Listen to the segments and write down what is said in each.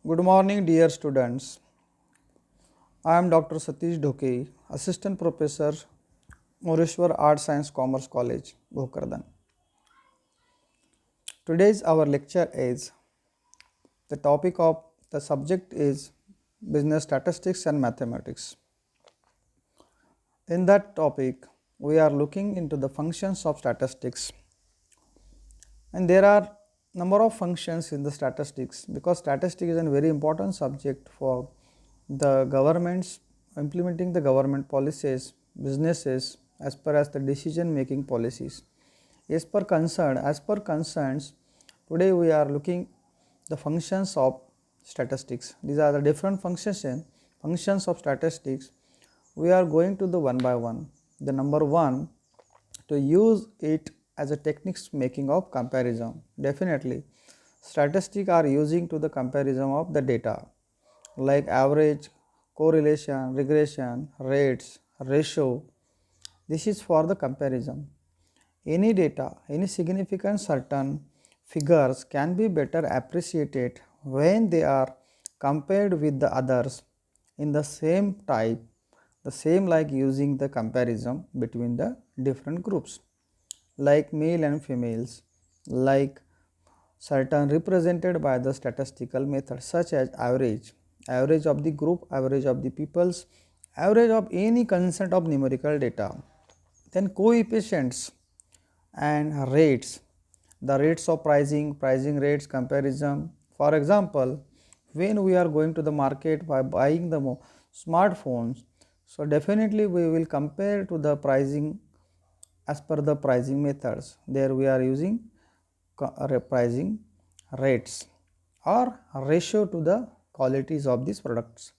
Good morning, dear students. I am Dr. Satish Dhoke, Assistant Professor, Moreshwar Arts Science Commerce College, Bhokardan. Today's our lecture is the topic of the subject is business statistics and mathematics. In that topic, we are looking into the functions of statistics, and there are number of functions in the statistics because statistics is a very important subject for the governments implementing the government policies, businesses as per as the decision making policies. As per concerns, today we are looking the functions of statistics. These are the different functions of statistics. We are going to the one by one. The number one, to use it as a techniques making of comparison. Definitely statistics are using to the comparison of the data like average, correlation, regression, rates, ratio. This is for the comparison. Any data, any significant certain figures can be better appreciated when they are compared with the others in the same type, the same like using the comparison between the different groups like male and females, like certain represented by the statistical method such as average of the group, average of the peoples, average of any consent of numerical data, then coefficients and rates, the rates of pricing rates comparison. For example, when we are going to the market by buying the smartphones, so definitely we will compare to the pricing as per the pricing methods. There we are using pricing rates or ratio to the qualities of these products.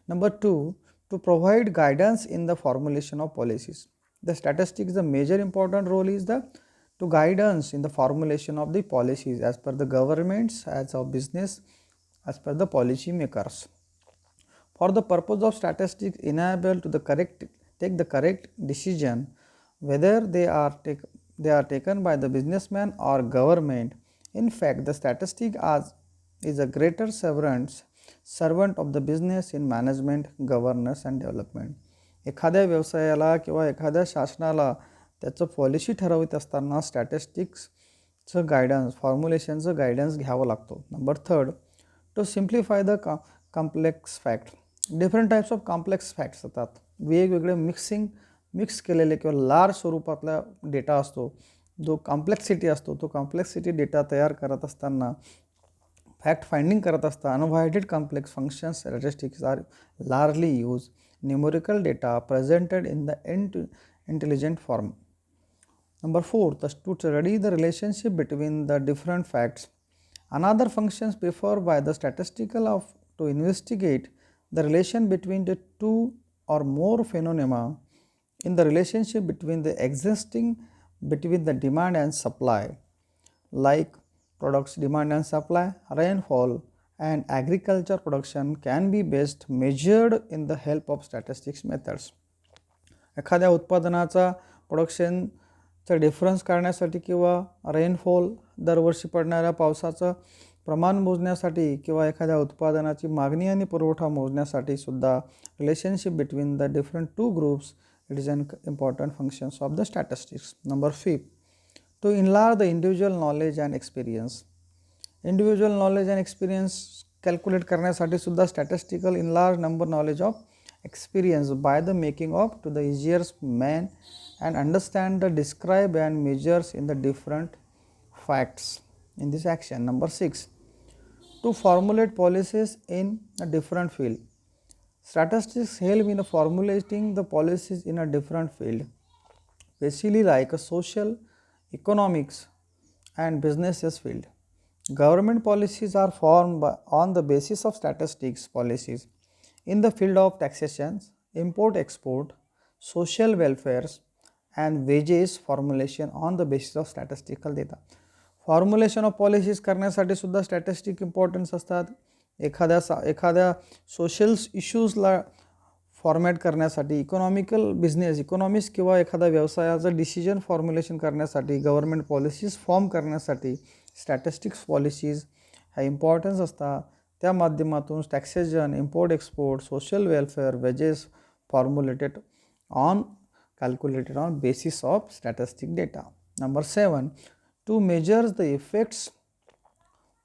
Number two, to provide guidance in the formulation of policies. The statistics, the major important role is the to guidance in the formulation of the policies as per the governments, as of business, as per the policy makers. For the purpose of statistics, enable to the take the correct decision whether they are taken by the businessman or government. In fact, the statistic is a greater servant of the business in management, governance and development. एखाद्या व्यवसायाला किंवा एखाद्या शासनाला त्याचं policy ठरवित असताना स्टॅटिस्टिक्सचं guidance फॉर्म्युलेशनचं guidance घ्यावं लागतो. Number third, to simplify the complex fact. Different types of complex facts असतात, वेगवेगळे मिक्स केलेले किंवा लार्ज स्वरूपातला डेटा असतो, जो कॉम्प्लेक्सिटी असतो, तो कॉम्प्लेक्सिटी डेटा तयार करत असताना फॅक्ट फाइंडिंग करत असता unavoided complex functions statistics are largely use numerical data presented in the intelligent form. Number 4, to study the relationship between the different facts. Another functions preferred by the statistical of to investigate the relation between the two or more phenomena in the relationship between the demand and supply, like products demand and supply, rainfall and agriculture production can be best measured in the help of statistics methods. एखाद्या उत्पादनाचा प्रोडक्शनचा difference काढण्यासाठी किंवा rainfall दरवर्षी पडणाऱ्या पावसाचं प्रमाण मोजण्यासाठी किंवा एखाद्या उत्पादनाची मागणी आणि पुरवठा मोजण्यासाठी सुद्धा relationship between the different two groups it is an important functions of the statistics. Number 5, to enlarge the individual knowledge and experience. Individual knowledge and experience calculate करण्यासाठी सुद्धा statistical enlarge number knowledge of experience by the making of to the easier man and understand the describe and measures in the different facts in this action. Number 6, to formulate policies in a different field. Statistics help in formulating the policies in a different field, basically like a social, economics and businesses field. Government policies are formed on the basis of statistics policies in the field of taxation, import export, social welfare and wages formulation on the basis of statistical data. Formulation of policies करण्यासाठी सुद्धा statistic importance असतात. एखाद्या social इश्यूजला format करण्यासाठी, economics किंवा एखाद्या व्यवसायाचं decision formulation करण्यासाठी, government policies form करण्यासाठी statistics policies ह्या इम्पॉर्टन्स असतात. त्या माध्यमातून taxation, import export, social welfare, wages formulated on calculated on basis of statistic data. Number 7, to measure the effects,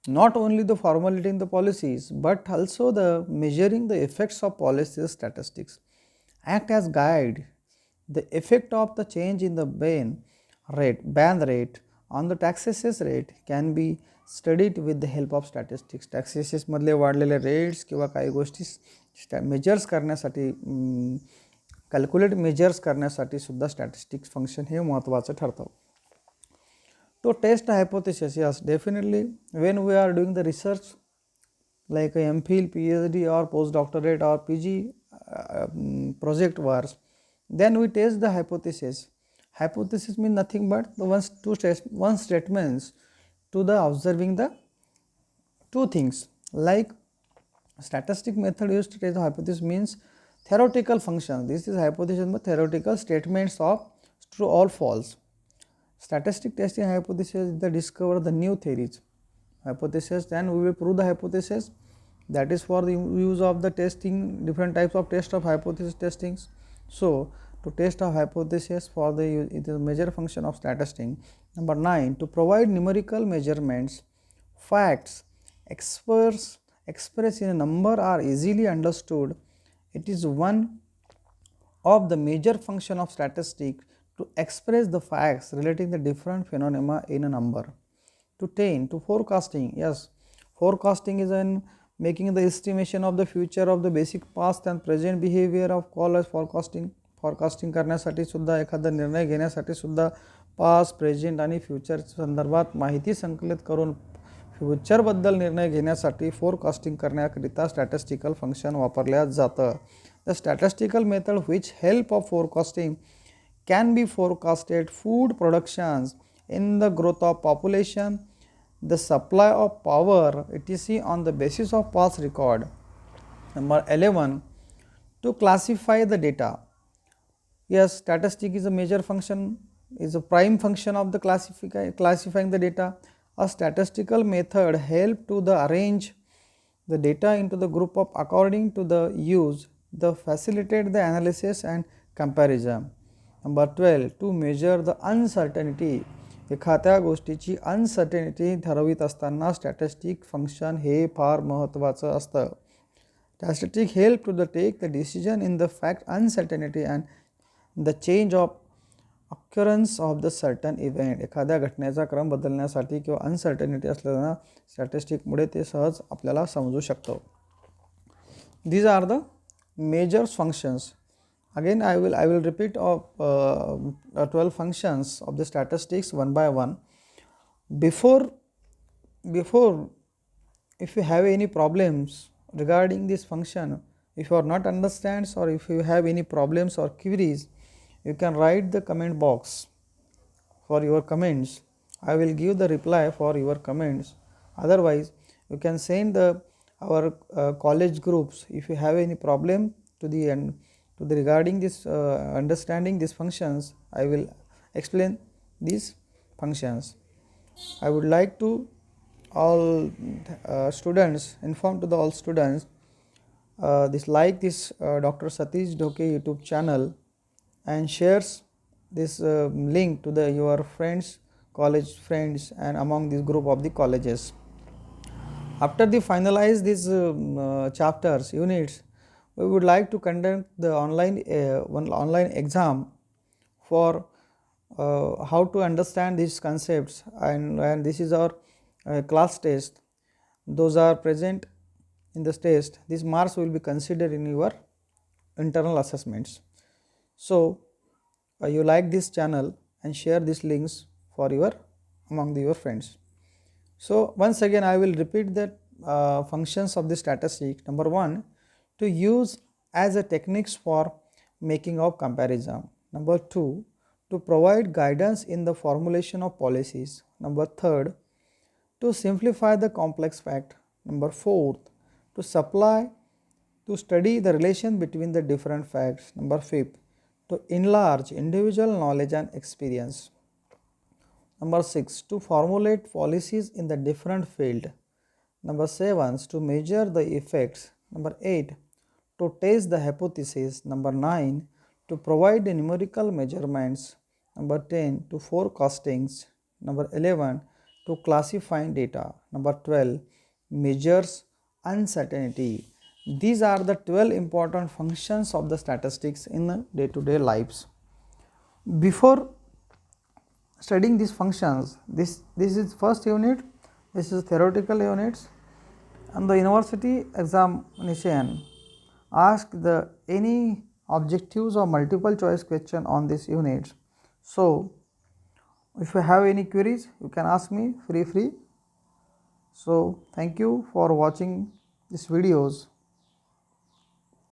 not only the formulating the policies but also the measuring the effects of policy statistics act as guide. The effect of the change in the band rate on the taxes rate can be studied with the help of statistics. Taxes मधले वाढलेले rates किंवा काही गोष्टी measures करण्यासाठी calculate measures करण्यासाठी सुद्धा statistics function हे महत्त्वाचं ठरतं. To test hypothesis, yes definitely when we are doing the research like a MPhil, PhD or postdoctorate or PG project works, then we test the hypothesis. Hypothesis means nothing but the one statements to the observing the two things. Like statistic method used to test the hypothesis means theoretical functions. This is hypothesis but theoretical statements of true or false. Statistic testing hypothesis is the discover the new theories. Hypothesis, then we will prove the hypothesis. That is for the use of the testing, different types of test of hypothesis testings. So to test a hypothesis for the it is a major function of statistics. Number 9, to provide numerical measurements, facts expressed in a number are easily understood. It is one of the major function of statistics to express the facts relating the different phenomena in a number. To 10, to forecasting, yes, forecasting is an making the estimation of the future of the basic past and present behavior of call as forecasting. Forecasting करण्यासाठी सुद्धा एखादा निर्णय घेण्यासाठी सुद्धा past, present आणि future संदर्भात माहिती संकलित करून फ्युचरबद्दल निर्णय घेण्यासाठी फोरकास्टिंग करण्याकरिता स्टॅटिस्टिकल फंक्शन वापरल्या जातं. The statistical method which help of forecasting can be forecasted food productions in the growth of population, the supply of power etc. on the basis of past record. Number 11, to classify the data. Yes, statistic is a major function, is a prime function of the classifying the data. A statistical method help to the arrange the data into the group of according to the use, the facilitate the analysis and comparison. Number 12, to measure the uncertainty. एखाद्या गोष्टीची uncertainty ठरवित असताना statistic function हे फार महत्त्वाचं असतं. Statistic help to the take the decision in the fact uncertainty and the change of occurrence of the certain event. एखाद्या घटनेचा क्रम बदलण्यासाठी किंवा अनसर्टेनिटी असलेल्या स्टॅटिस्टिकमुळे ते सहज आपल्याला समजू शकतं. These are the majors functions. Again I will repeat of 12 functions of the statistics one by one. Before if you have any problems regarding this function, if you are not understands or if you have any problems or queries, you can write the comment box for your comments. I will give the reply for your comments. Otherwise you can send our college groups if you have any problem to the end. To the regarding this understanding these functions, I will explain these functions. I would like to all students inform to the all students this Dr. Satish Dhoke YouTube channel and shares this link to the your friends, college friends and among this group of the colleges. After the finalize these chapters units, we would like to conduct the one online exam for how to understand these concepts, and this is our class test. Those are present in this test. These marks will be considered in your internal assessments. So you like this channel and share these links for among your friends. So once again I will repeat that functions of the statistic. Number 1, to use as a techniques for making of comparison. Number 2, to provide guidance in the formulation of policies. Number 3, to simplify the complex fact. Number 4, to study the relation between the different facts. Number 5, to enlarge individual knowledge and experience. Number 6, to formulate policies in the different field. Number 7, to measure the effects. Number 8, to test the hypothesis. Number 9, to provide the numerical measurements. Number 10, to forecastings. Number 11, to classifying data. Number 12, measures uncertainty. These are the 12 important functions of the statistics in day-to-day lives. Before studying these functions, this is first unit, this is theoretical units, and the university examination ask the any objectives or multiple choice question on this unit. So if you have any queries, you can ask me free. So thank you for watching these videos.